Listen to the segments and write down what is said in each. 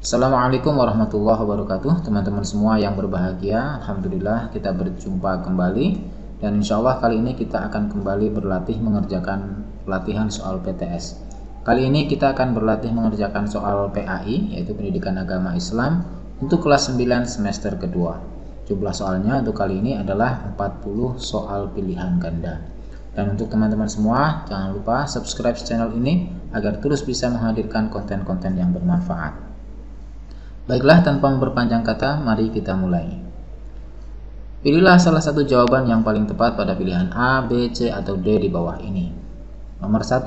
Assalamualaikum warahmatullahi wabarakatuh, teman-teman semua yang berbahagia. Alhamdulillah kita berjumpa kembali, dan insya Allah kali ini kita akan kembali berlatih mengerjakan pelatihan soal PTS. Kali ini kita akan berlatih mengerjakan soal PAI, yaitu Pendidikan Agama Islam, untuk kelas 9 semester kedua. Jumlah soalnya untuk kali ini adalah 40 soal pilihan ganda. Dan untuk teman-teman semua, jangan lupa subscribe channel ini agar terus bisa menghadirkan konten-konten yang bermanfaat. Baiklah, tanpa memperpanjang kata, mari kita mulai. Pilihlah salah satu jawaban yang paling tepat pada pilihan A, B, C, atau D di bawah ini. Nomor 1.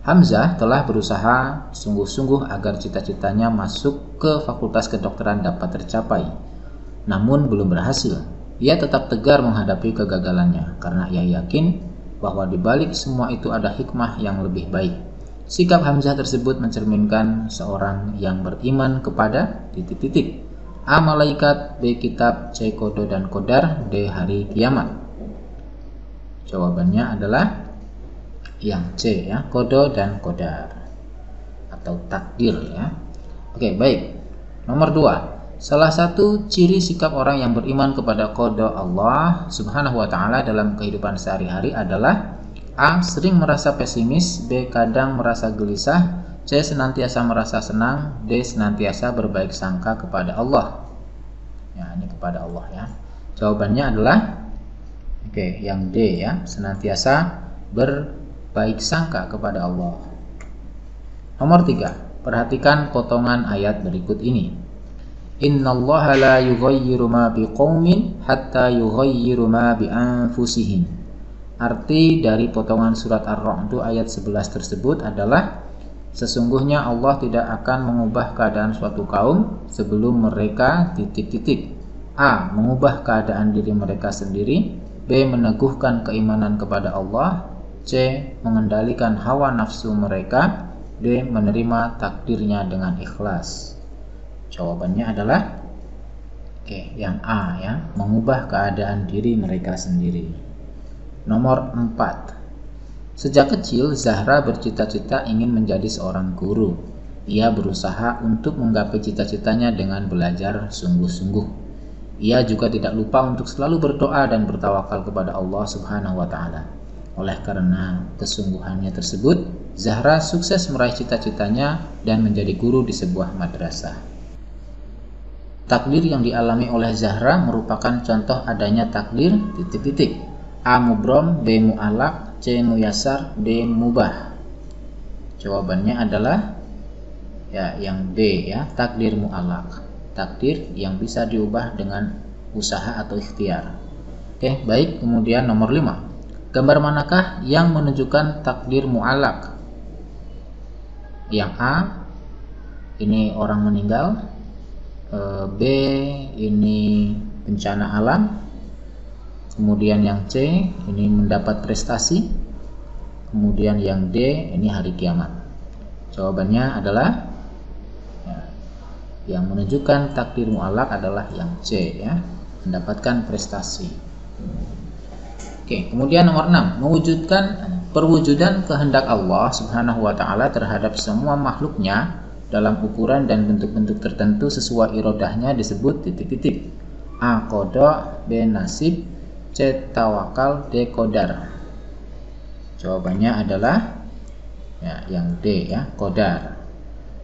Hamzah telah berusaha sungguh-sungguh agar cita-citanya masuk ke fakultas kedokteran dapat tercapai. Namun belum berhasil. Ia tetap tegar menghadapi kegagalannya karena ia yakin bahwa di balik semua itu ada hikmah yang lebih baik. Sikap Hamzah tersebut mencerminkan seorang yang beriman kepada A. Malaikat, B. Kitab, C. Qada dan Qadar, D. Hari Kiamat. Jawabannya adalah yang C, ya, Qada dan Qadar atau takdir, ya. Oke, baik. Nomor 2. Salah satu ciri sikap orang yang beriman kepada qada Allah Subhanahu wa taala dalam kehidupan sehari-hari adalah A. Sering merasa pesimis, B. Kadang merasa gelisah, C. Senantiasa merasa senang, D. Senantiasa berbaik sangka kepada Allah. Ya, ini kepada Allah, ya. Jawabannya adalah yang D, ya, senantiasa berbaik sangka kepada Allah. Nomor 3. Perhatikan potongan ayat berikut ini. Innallaha la yughayyiru ma biqaumin hatta yughayyiru ma bi anfusihim. Arti dari potongan surat Ar-Ra'd ayat 11 tersebut adalah sesungguhnya Allah tidak akan mengubah keadaan suatu kaum sebelum mereka A. Mengubah keadaan diri mereka sendiri, B. Meneguhkan keimanan kepada Allah, C. Mengendalikan hawa nafsu mereka, D. Menerima takdirnya dengan ikhlas. Jawabannya adalah yang A, ya, mengubah keadaan diri mereka sendiri. Nomor 4. Sejak kecil Zahra bercita-cita ingin menjadi seorang guru. Ia berusaha untuk menggapai cita-citanya dengan belajar sungguh-sungguh. Ia juga tidak lupa untuk selalu berdoa dan bertawakal kepada Allah Subhanahu wa taala. Oleh karena kesungguhannya tersebut, Zahra sukses meraih cita-citanya dan menjadi guru di sebuah madrasah. Takdir yang dialami oleh Zahra merupakan contoh adanya takdir A. Mubrom, B. Mu'allaq, C. Muyassar, D. Mubah. Jawabannya adalah yang B, ya, takdir mu'allaq. Takdir yang bisa diubah dengan usaha atau ikhtiar. Baik. Kemudian nomor 5. Gambar manakah yang menunjukkan takdir mu'allaq? Yang A, ini orang meninggal, B, ini bencana alam, kemudian yang C, ini mendapat prestasi, kemudian yang D, ini hari kiamat. Jawabannya adalah yang menunjukkan takdir mu'allaq adalah yang C, ya, mendapatkan prestasi. Kemudian nomor 6, mewujudkan perwujudan kehendak Allah Subhanahu wa taala terhadap semua makhluknya dalam ukuran dan bentuk-bentuk tertentu sesuai irodahnya disebut A. Qada, B. Nasib, C. Tawakal, D. Qadar. Jawabannya adalah yang D, ya, Qadar.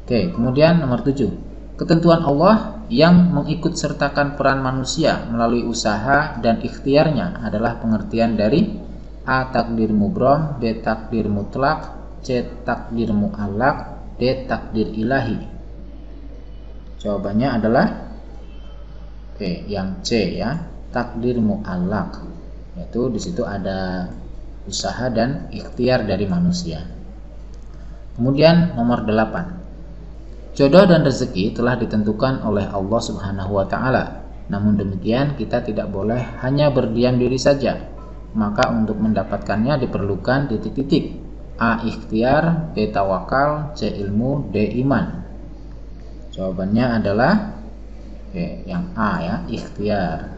Kemudian nomor 7. Ketentuan Allah yang mengikut sertakan peran manusia melalui usaha dan ikhtiarnya adalah pengertian dari A. Takdir mubrom, B. Takdir mutlak, C. Takdir mu'allaq, D. Takdir ilahi. Jawabannya adalah yang C, ya, takdir mu'allaq, yaitu di situ ada usaha dan ikhtiar dari manusia. Kemudian nomor 8. Jodoh dan rezeki telah ditentukan oleh Allah Subhanahu wa taala. Namun demikian kita tidak boleh hanya berdiam diri saja. Maka untuk mendapatkannya diperlukan A. Ikhtiar, B. Tawakal, C. Ilmu, D. Iman. Jawabannya adalah yang A, ya, ikhtiar.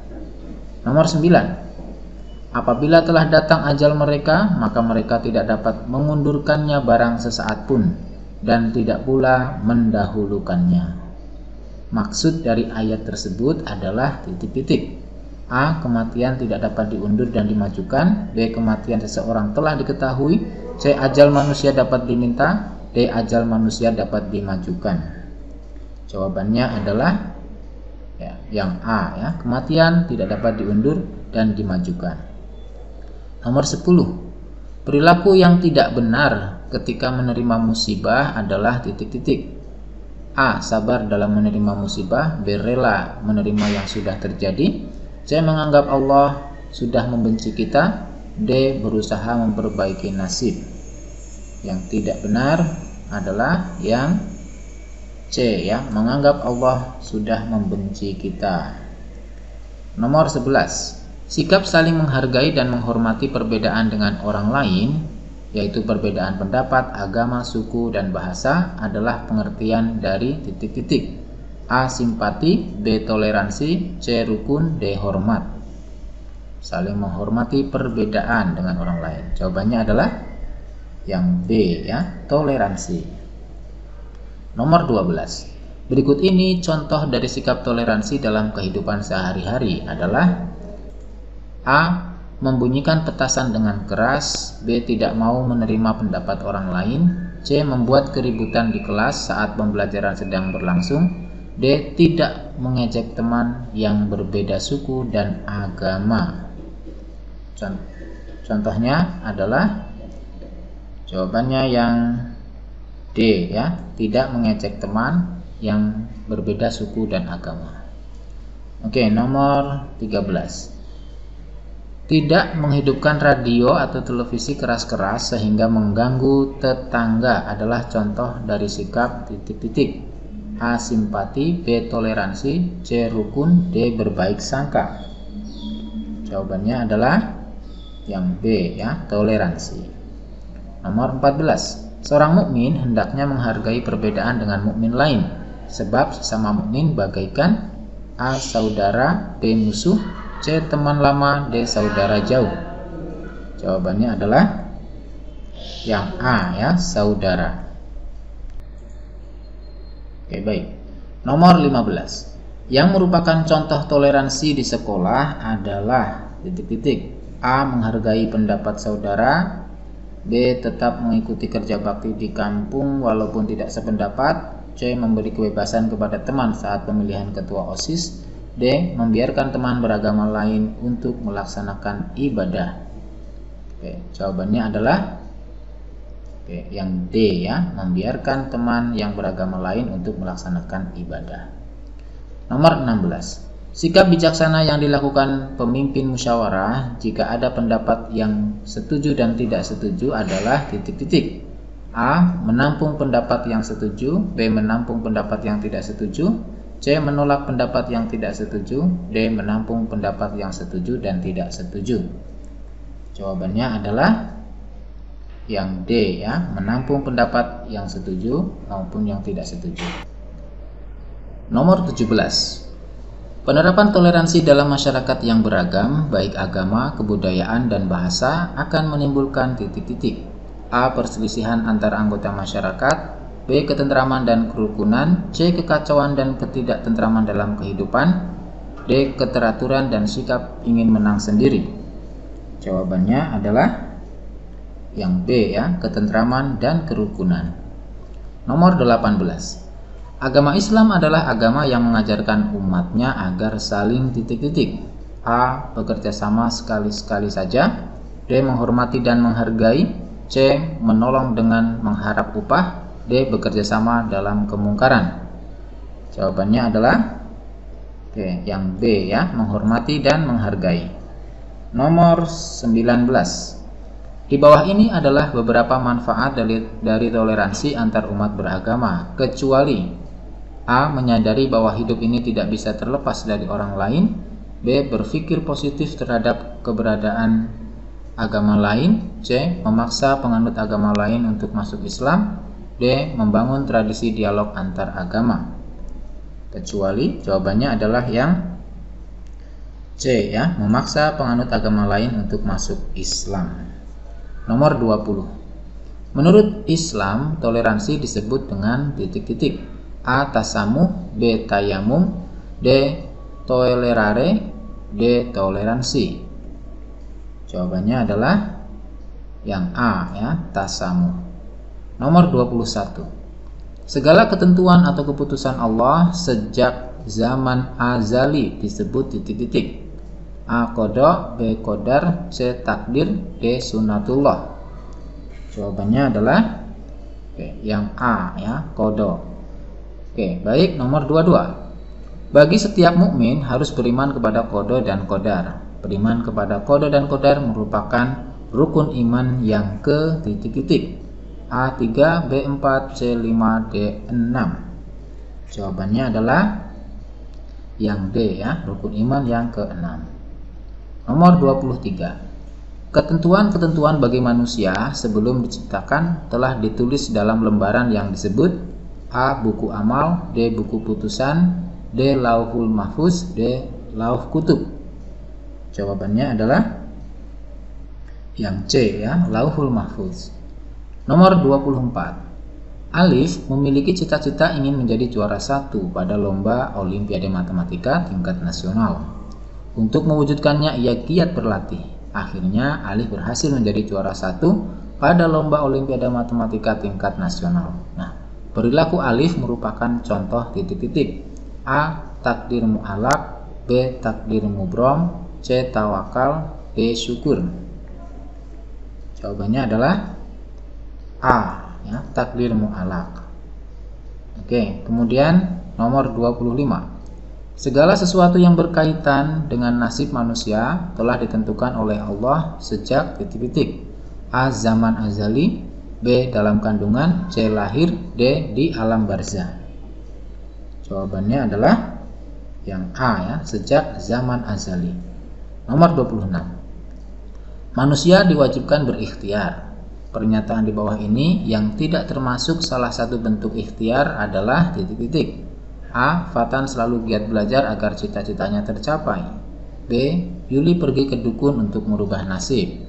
Nomor 9. Apabila telah datang ajal mereka, maka mereka tidak dapat mengundurkannya barang sesaat pun, dan tidak pula mendahulukannya. Maksud dari ayat tersebut adalah titik-titik. A. Kematian tidak dapat diundur dan dimajukan. B. Kematian seseorang telah diketahui. C. Ajal manusia dapat diminta. D. Ajal manusia dapat dimajukan. Jawabannya adalah yang A ya, kematian tidak dapat diundur dan dimajukan. Nomor 10. Perilaku yang tidak benar ketika menerima musibah adalah titik-titik. A. Sabar dalam menerima musibah. B. Rela menerima yang sudah terjadi. C. Menganggap Allah sudah membenci kita. D. Berusaha memperbaiki nasib. Yang tidak benar adalah yang C ya, menganggap Allah sudah membenci kita. Nomor 11. Sikap saling menghargai dan menghormati perbedaan dengan orang lain, yaitu perbedaan pendapat, agama, suku, dan bahasa adalah pengertian dari titik-titik. A. Simpati. B. Toleransi. C. Rukun. D. Hormat. Saling menghormati perbedaan dengan orang lain. Jawabannya adalah yang B ya, toleransi. Nomor 12. Berikut ini contoh dari sikap toleransi dalam kehidupan sehari-hari adalah A. Membunyikan petasan dengan keras. B. Tidak mau menerima pendapat orang lain. C. Membuat keributan di kelas saat pembelajaran sedang berlangsung. D. Tidak mengejek teman yang berbeda suku dan agama. Contohnya adalah jawabannya yang D ya, tidak mengejek teman yang berbeda suku dan agama. Oke, nomor 13. Tidak menghidupkan radio atau televisi keras-keras sehingga mengganggu tetangga adalah contoh dari sikap titik-titik. A. Simpati. B. Toleransi. C. Rukun. D. Berbaik sangka. Jawabannya adalah yang B ya, toleransi. Nomor 14. Seorang mukmin hendaknya menghargai perbedaan dengan mukmin lain, sebab sesama mukmin bagaikan A. Saudara. B. Musuh. C. Teman lama. D. Saudara jauh. Jawabannya adalah yang A ya, saudara. Oke, baik. Nomor 15. Yang merupakan contoh toleransi di sekolah adalah titik-titik. A. Menghargai pendapat saudara. B. Tetap mengikuti kerja bakti di kampung walaupun tidak sependapat. C. Memberi kebebasan kepada teman saat pemilihan ketua OSIS. D. Membiarkan teman beragama lain untuk melaksanakan ibadah. Oke, jawabannya adalah yang D ya, membiarkan teman yang beragama lain untuk melaksanakan ibadah. Nomor 16. Sikap bijaksana yang dilakukan pemimpin musyawarah jika ada pendapat yang setuju dan tidak setuju adalah titik-titik. A. Menampung pendapat yang setuju. B. Menampung pendapat yang tidak setuju. C. Menolak pendapat yang tidak setuju. D. Menampung pendapat yang setuju dan tidak setuju. Jawabannya adalah yang D ya, menampung pendapat yang setuju maupun yang tidak setuju. Nomor 17. Penerapan toleransi dalam masyarakat yang beragam, baik agama, kebudayaan, dan bahasa akan menimbulkan titik-titik. A. Perselisihan antar anggota masyarakat. B. Ketentraman dan kerukunan. C. Kekacauan dan ketidaktentraman dalam kehidupan. D. Keteraturan dan sikap ingin menang sendiri. Jawabannya adalah yang B ya, ketentraman dan kerukunan. Nomor 18. Agama Islam adalah agama yang mengajarkan umatnya agar saling titik-titik. A. Bekerja sama sekali-sekali saja. D. Menghormati dan menghargai. C. Menolong dengan mengharap upah. D. Bekerja sama dalam kemungkaran. Jawabannya adalah yang B ya, menghormati dan menghargai. Nomor 19. Di bawah ini adalah beberapa manfaat dari toleransi antar umat beragama, kecuali A. Menyadari bahwa hidup ini tidak bisa terlepas dari orang lain. B. Berpikir positif terhadap keberadaan agama lain. C. Memaksa penganut agama lain untuk masuk Islam. D. Membangun tradisi dialog antar agama. Kecuali jawabannya adalah yang C ya, memaksa penganut agama lain untuk masuk Islam. Nomor 20. Menurut Islam, toleransi disebut dengan titik-titik. A. Tasamuh. B. Tayamum, D. Tolerare, D. Toleransi. Jawabannya adalah yang A ya, tasamuh. Nomor 21. Segala ketentuan atau keputusan Allah sejak zaman azali disebut titik-titik. A. Qada, B. Qadar, C. Takdir, D. Sunnatullah. Jawabannya adalah yang A ya, Qada. Baik, nomor 22. Bagi setiap mukmin harus beriman kepada qada dan qadar. Beriman kepada qada dan qadar merupakan rukun iman yang ke titik-titik. A3, B4, C5, D6. Jawabannya adalah yang D ya, rukun iman yang ke-6. Nomor 23. Ketentuan-ketentuan bagi manusia sebelum diciptakan telah ditulis dalam lembaran yang disebut A. Buku amal, D. Buku putusan, D. Lauhul mahfuz, D. Lauh kutub. Jawabannya adalah yang C ya, Lauhul mahfuz. Nomor 24. Alif memiliki cita-cita ingin menjadi juara 1 pada lomba Olimpiade Matematika tingkat nasional. Untuk mewujudkannya ia giat berlatih. Akhirnya Alif berhasil menjadi juara 1 pada lomba Olimpiade Matematika tingkat nasional. Nah, perilaku Alif merupakan contoh titik-titik. A. Takdir mu'alaq, B. Takdir mubrom, C. Tawakal, D. Syukur. Jawabannya adalah A ya, takdir mu'alaq. Kemudian nomor 25. Segala sesuatu yang berkaitan dengan nasib manusia telah ditentukan oleh Allah sejak titik-titik. A. Zaman azali, B. Dalam kandungan, C. Lahir, D. Di alam barzah. Jawabannya adalah yang A ya, sejak zaman azali. Nomor 26. Manusia diwajibkan berikhtiar. Pernyataan di bawah ini yang tidak termasuk salah satu bentuk ikhtiar adalah titik-titik. A. Fatan selalu giat belajar agar cita-citanya tercapai. B. Yuli pergi ke dukun untuk merubah nasib.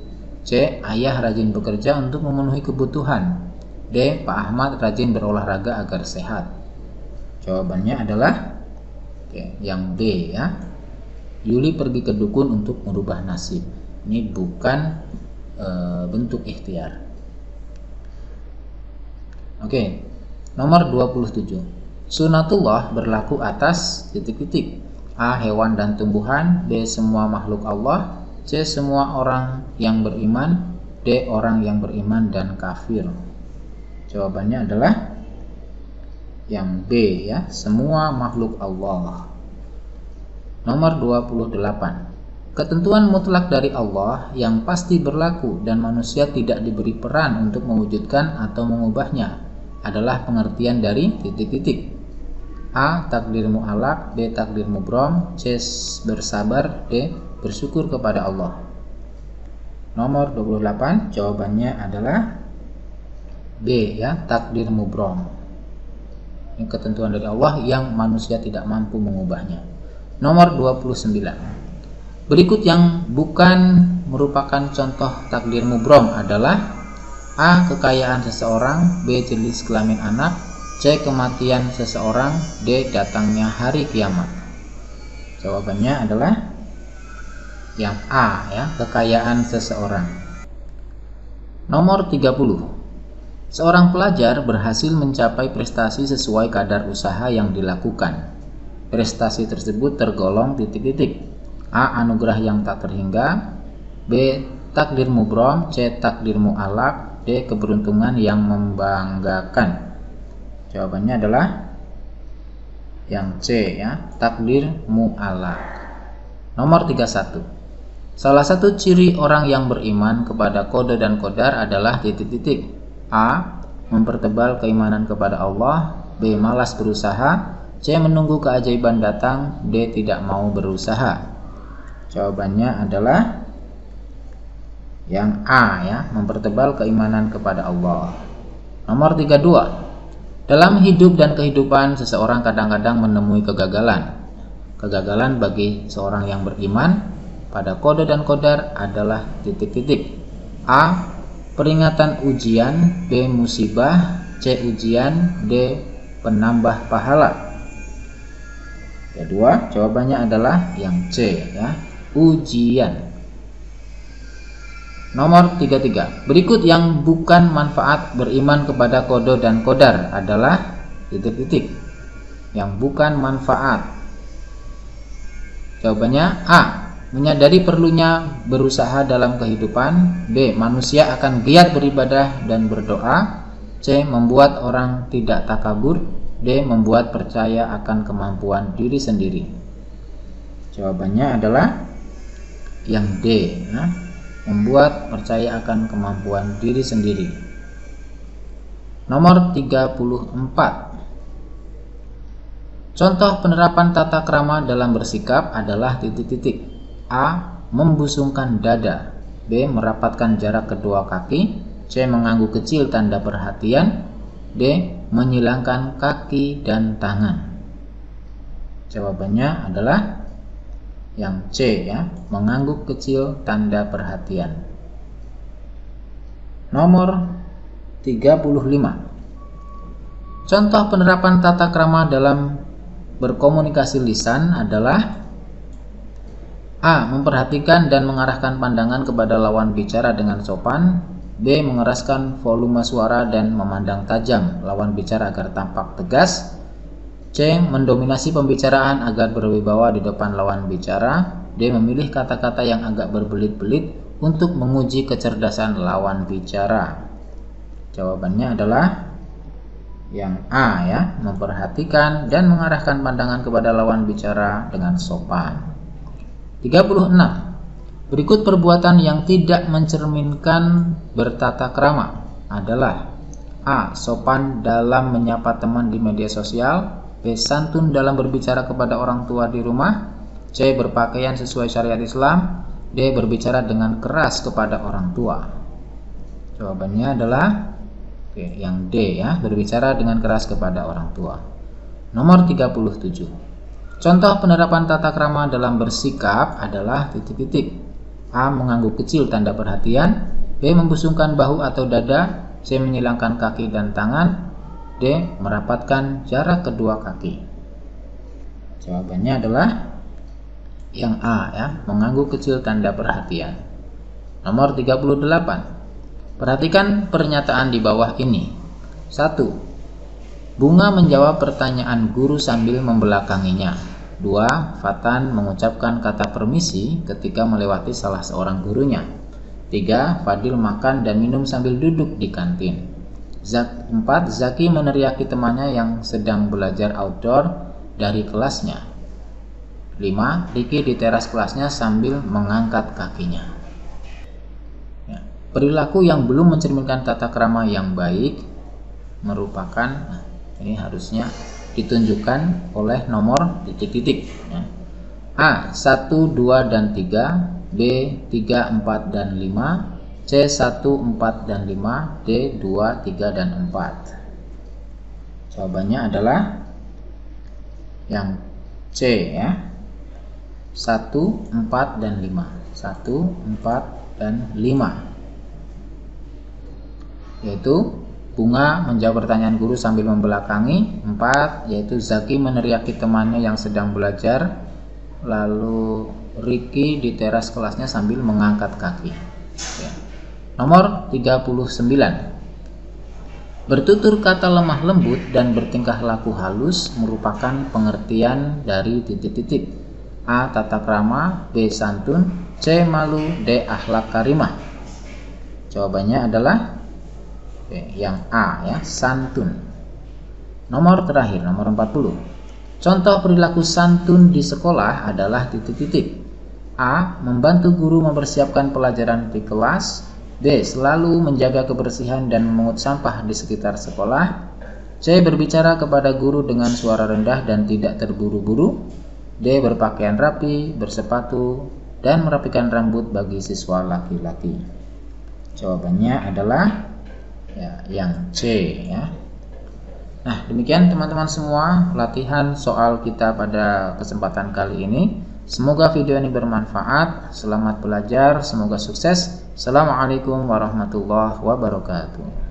C. Ayah rajin bekerja untuk memenuhi kebutuhan. D. Pak Ahmad rajin berolahraga agar sehat. Jawabannya adalah yang B ya, Yuli pergi ke dukun untuk merubah nasib. Ini bukan bentuk ikhtiar. Nomor 27. Sunnatullah berlaku atas titik-titik. A. Hewan dan tumbuhan, B. Semua makhluk Allah, C. Semua orang yang beriman, D. Orang yang beriman dan kafir. Jawabannya adalah yang B ya, semua makhluk Allah. Nomor 28. Ketentuan mutlak dari Allah yang pasti berlaku dan manusia tidak diberi peran untuk mewujudkan atau mengubahnya adalah pengertian dari titik-titik. A. Takdir mu'alaq, B. Takdir mubrom, C. Bersabar, D. Bersyukur kepada Allah. Nomor 28. Jawabannya adalah B ya, takdir mubrom. Ini ketentuan dari Allah yang manusia tidak mampu mengubahnya. Nomor 29. Berikut yang bukan merupakan contoh takdir mubrom adalah A. Kekayaan seseorang, B. Jenis kelamin anak, C. Kematian seseorang, D. Datangnya hari kiamat. Jawabannya adalah yang A ya, kekayaan seseorang. Nomor 30. Seorang pelajar berhasil mencapai prestasi sesuai kadar usaha yang dilakukan. Prestasi tersebut tergolong titik-titik. A. Anugerah yang tak terhingga, B. Takdir mubrom, C. Takdir mu'alaq, D. Keberuntungan yang membanggakan. Jawabannya adalah yang C ya, takdir mu'alaq. Nomor 31. Salah satu ciri orang yang beriman kepada qada dan qadar adalah titik-titik. A. Mempertebal keimanan kepada Allah, B. Malas berusaha, C. Menunggu keajaiban datang, D. Tidak mau berusaha. Jawabannya adalah yang A ya, mempertebal keimanan kepada Allah. Nomor 32. Dalam hidup dan kehidupan seseorang kadang-kadang menemui kegagalan. Kegagalan bagi seorang yang beriman pada qada dan qadar adalah titik-titik. A. Peringatan ujian, B. Musibah, C. Ujian, D. Penambah pahala. Kedua, jawabannya adalah yang C ya, ujian. Nomor 33. Berikut yang bukan manfaat beriman kepada kode dan kodar adalah titik-titik. Yang bukan manfaat. Jawabannya A. Menyadari perlunya berusaha dalam kehidupan. B. Manusia akan giat beribadah dan berdoa. C. Membuat orang tidak takabur. D. Membuat percaya akan kemampuan diri sendiri. Jawabannya adalah yang D ya. Membuat percaya akan kemampuan diri sendiri. Nomor 34. Contoh penerapan tata krama dalam bersikap adalah titik-titik. A. Membusungkan dada. B. Merapatkan jarak kedua kaki. C. Mengangguk kecil tanda perhatian. D. Menyilangkan kaki dan tangan. Jawabannya adalah yang C ya, mengangguk kecil tanda perhatian. Nomor 35. Contoh penerapan tata krama dalam berkomunikasi lisan adalah A. Memperhatikan dan mengarahkan pandangan kepada lawan bicara dengan sopan. B. Mengeraskan volume suara dan memandang tajam lawan bicara agar tampak tegas. C. Mendominasi pembicaraan agar berwibawa di depan lawan bicara. D. Memilih kata-kata yang agak berbelit-belit untuk menguji kecerdasan lawan bicara. Jawabannya adalah yang A ya, memperhatikan dan mengarahkan pandangan kepada lawan bicara dengan sopan. 36. Berikut perbuatan yang tidak mencerminkan bertata krama adalah A. Sopan dalam menyapa teman di media sosial. B. Santun dalam berbicara kepada orang tua di rumah. C. Berpakaian sesuai syariat Islam. D. Berbicara dengan keras kepada orang tua. Jawabannya adalah yang D ya, berbicara dengan keras kepada orang tua. Nomor 37. Contoh penerapan tata krama dalam bersikap adalah titik-titik. A. Mengangguk kecil tanda perhatian. B. Membusungkan bahu atau dada. C. Menyilangkan kaki dan tangan. D. Merapatkan jarak kedua kaki. Jawabannya adalah yang A ya, mengangguk kecil tanda perhatian. Nomor 38. Perhatikan pernyataan di bawah ini. 1. Bunga menjawab pertanyaan guru sambil membelakanginya. 2. Fatan mengucapkan kata permisi ketika melewati salah seorang gurunya. 3. Fadil makan dan minum sambil duduk di kantin. 4. Zaki meneriaki temannya yang sedang belajar outdoor dari kelasnya. 5. Riki di teras kelasnya sambil mengangkat kakinya. Ya. Perilaku yang belum mencerminkan tata krama yang baik merupakan, ini harusnya ditunjukkan oleh nomor titik-titik ya. A. 1, 2, dan 3. B. 3, 4, dan 5. C. 1, 4, dan 5. D. 2, 3, dan 4. Jawabannya adalah yang C ya, 1, 4, dan 5. 1, 4, dan 5. Yaitu Bunga menjawab pertanyaan guru sambil membelakangi. 4. Yaitu Zaki meneriaki temannya yang sedang belajar. Lalu Riki di teras kelasnya sambil mengangkat kaki ya. Nomor 39. Bertutur kata lemah lembut dan bertingkah laku halus merupakan pengertian dari titik-titik. A. Tata krama. B. Santun. C. Malu. D. Akhlak karimah. Jawabannya adalah yang A ya, santun. Nomor terakhir, nomor 40. Contoh perilaku santun di sekolah adalah titik-titik. A. Membantu guru mempersiapkan pelajaran di kelas. B. Selalu menjaga kebersihan dan memungut sampah di sekitar sekolah. C. Berbicara kepada guru dengan suara rendah dan tidak terburu-buru. D. Berpakaian rapi, bersepatu, dan merapikan rambut bagi siswa laki-laki. Jawabannya adalah yang C ya. Nah, demikian teman-teman semua latihan soal kita pada kesempatan kali ini. Semoga video ini bermanfaat. Selamat belajar, semoga sukses. Assalamualaikum warahmatullahi wabarakatuh.